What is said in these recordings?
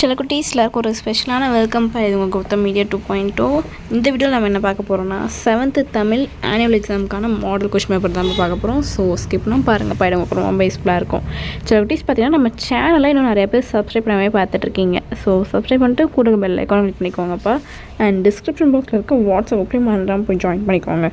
சில குட்டீஸில் இருக்க ஒரு ஸ்பெஷலான வெல்கம் இது உங்கள் கௌதம் மீடியா 2.0. இந்த வீடியோவில் நம்ம என்ன பார்க்க போகிறோம்னா 7th தமிழ் ஆனுவல் எக்ஸாமுக்கான மாடல் கொஸ்டின் பேப்பர் தான் பார்க்க போகிறோம். ஸோ ஸ்கிப்னும் பாருங்கள், பயிடும் அப்புறம் ரொம்ப யூஸ்ஃபுல்லாக இருக்கும். சில குட்டீஸ் பார்த்தீங்கன்னா நம்ம சேனலில் இன்னும் நிறைய பேர் சப்ஸ்கிரைப் பண்ணாமே பார்த்துட்ருக்கீங்க. ஸோ சப்ஸ்கிரைப் பண்ணிட்டு கூட பெல் ஐக்கான் கிளிக் பண்ணிக்கோங்கப்பா. அண்ட் டிஸ்கிரிப்ஷன் பாக்ஸில் இருக்க வாட்ஸ்அப் ஓகே மறந்துடாமல் போய் ஜாயின் பண்ணிக்கோங்க.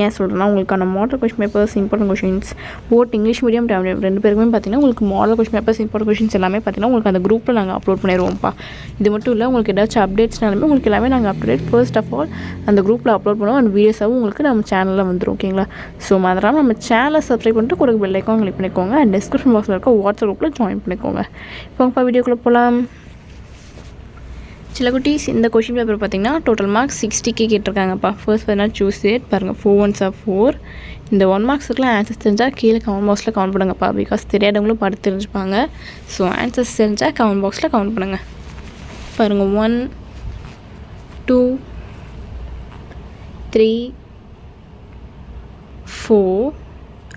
ஏன் சொல்கிறேன்னா உங்களுக்கான model question papers, important questions boat English medium Tamil ரெண்டு பேருக்குமே பார்த்தீங்கன்னா உங்களுக்கு model question papers, important questions எல்லாமே பார்த்தீங்கன்னா உங்களுக்கு அந்த குரூப்பில் நாங்கள் அப்லோட் பண்ணிடுவோம்ப்பா. இது மட்டும் இல்லை, உங்களுக்கு ஏதாச்சும் அப்டேட்ஸ்னாலுமே உங்களுக்கு எல்லாமே நாங்கள் அப்டேட் ஃபர்ஸ்ட் ஆஃப் ஆல் அந்த குரூப்பில் அப்லோட் பண்ணுவோம். அந்த வீடியோஸாகவும் உங்களுக்கு நம்ம சேனலில் வந்துடும். ஓகேங்களா? ஸோ மறந்துடாமல் நம்ம சேனலை சப்ஸ்கிரைப் பண்ணிட்டு கூட பெல் ஐக்கான் கிளிக் பண்ணிக்கோங்க. அண்ட் டிஸ்கிரிப்ஷன் பாக்ஸில் இருக்க வாட்ஸ்அப் குரூப்பில் ஜாயின் பண்ணிக்கோங்க. இப்போ வீடியோக்குள்ளே போகலாம். சில குட்டீஸ் இந்த கொஷின் பேப்பர் பார்த்திங்கன்னா டோட்டல் மார்க்ஸ் 60K கேட்டிருக்காங்கப்பா. ஃபர்ஸ்ட் பார்த்தீங்கன்னா சூஸ் இட். பாருங்கள் 4 1s are 4. இந்த 1 மார்க்ஸுக்குலாம் ஆன்சர்ஸ் தெரிஞ்சால் கீழே கமெண்ட் பாக்ஸில் கமெண்ட் பண்ணுங்கப்பா. பிகாஸ் தெரியாதவங்களும் பார்த்து தெரிஞ்சுப்பாங்க. ஸோ ஆன்சர்ஸ் தெரிஞ்சால் கமெண்ட் பாக்ஸில் கமெண்ட் பண்ணுங்கள். பாருங்கள் 1 2 3 4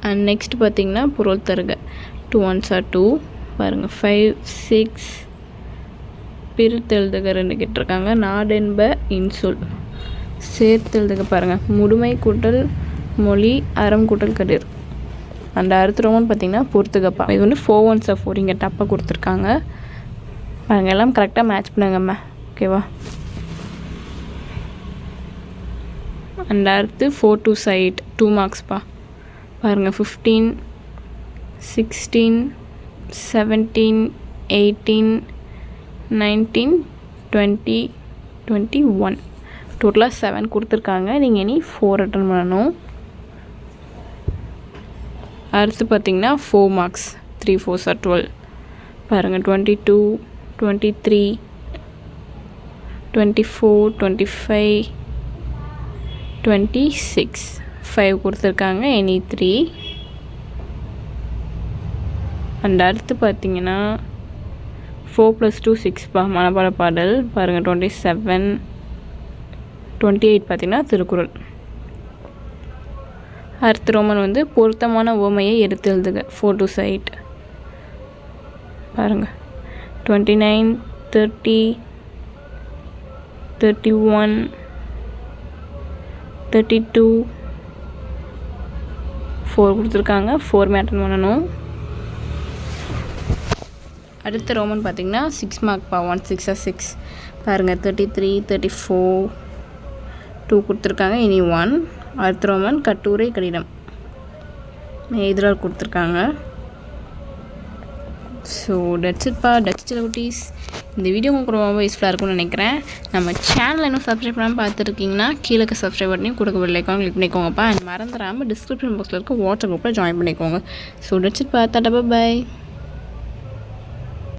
அண்ட் நெக்ஸ்ட் பார்த்திங்கன்னா பொருள் தருக 2 1s are 2. பாருங்கள் 5 6 பிரித்தெழுதுக 2 கேட்டிருக்காங்க. நாடென்ப இன்சொல் சேர்த்தெழுதுக பாருங்கள் முழுமை கூட்டல் மொழி அறம் கூட்டல் கதிர். அந்த அடுத்த ரோமன் பார்த்திங்கன்னா பொறுத்துக்கப்பா. இது வந்து 4 1s are 4 இங்கே டப்பாக கொடுத்துருக்காங்க பாருங்கள். எல்லாம் கரெக்டாக மேட்ச் பண்ணுங்கம்மா. ஓகேவா? அந்த அடுத்து 4 2s are 8 2 மார்க்ஸ்ப்பா. பாருங்கள் 15 16 17 18 19 20 21 டோட்டலாக 7 கொடுத்துருக்காங்க. நீங்கள் இனி 4 அட்டன் பண்ணணும். அடுத்து பார்த்திங்கன்னா 4 மார்க்ஸ் 3 4s are 12. பாருங்கள் 22 23 24 25 26 5 கொடுத்துருக்காங்க. இனி 3. அண்ட் அடுத்து பார்த்திங்கன்னா 4 + 2 6 மனப்பாட பாடல். பாருங்கள் 27 28 பார்த்திங்கன்னா திருக்குறள். அடுத்த ரோமன் வந்து பொருத்தமான ஓமையை எடுத்து எழுதுக 4 2s are 8. பாருங்கள் 29 30 31 32 4 கொடுத்துருக்காங்க. 4 அட்டன் பண்ணணும். அடுத்த ரோமன் பார்த்திங்கன்னா 6 மார்க்ப்பா. 1 6 are 6. பாருங்கள் 33 34 2 கொடுத்துருக்காங்க. இனி 1. அடுத்த ரோமன் கட்டுரை கடிதம் எதிராக கொடுத்துருக்காங்க. So that's இட்ப்பா. டட்ஸ் சில குட்டீஸ். இந்த வீடியோ உங்களுக்கு ரொம்ப யூஸ்ஃபுல்லாக இருக்கும்னு நினைக்கிறேன். நம்ம சேனல் இன்னும் சப்ஸ்கிரைப் பண்ணாமல் பார்த்துருக்கீங்கன்னா கீழே சப்ஸ்கிரைப் பண்ணி கொடுக்க பெல் ஐக்கான் கிளிக் பண்ணிக்கோங்கப்பா. அண்ட் மறந்துடாமல் டிஸ்கிரிப்ஷன் பாக்ஸில் இருக்க வாட்ஸ்அப் குரூப்பில் ஜாயின் பண்ணிக்கோங்க. ஸோ டட்ஸ் இட்ப்பா. Tata by.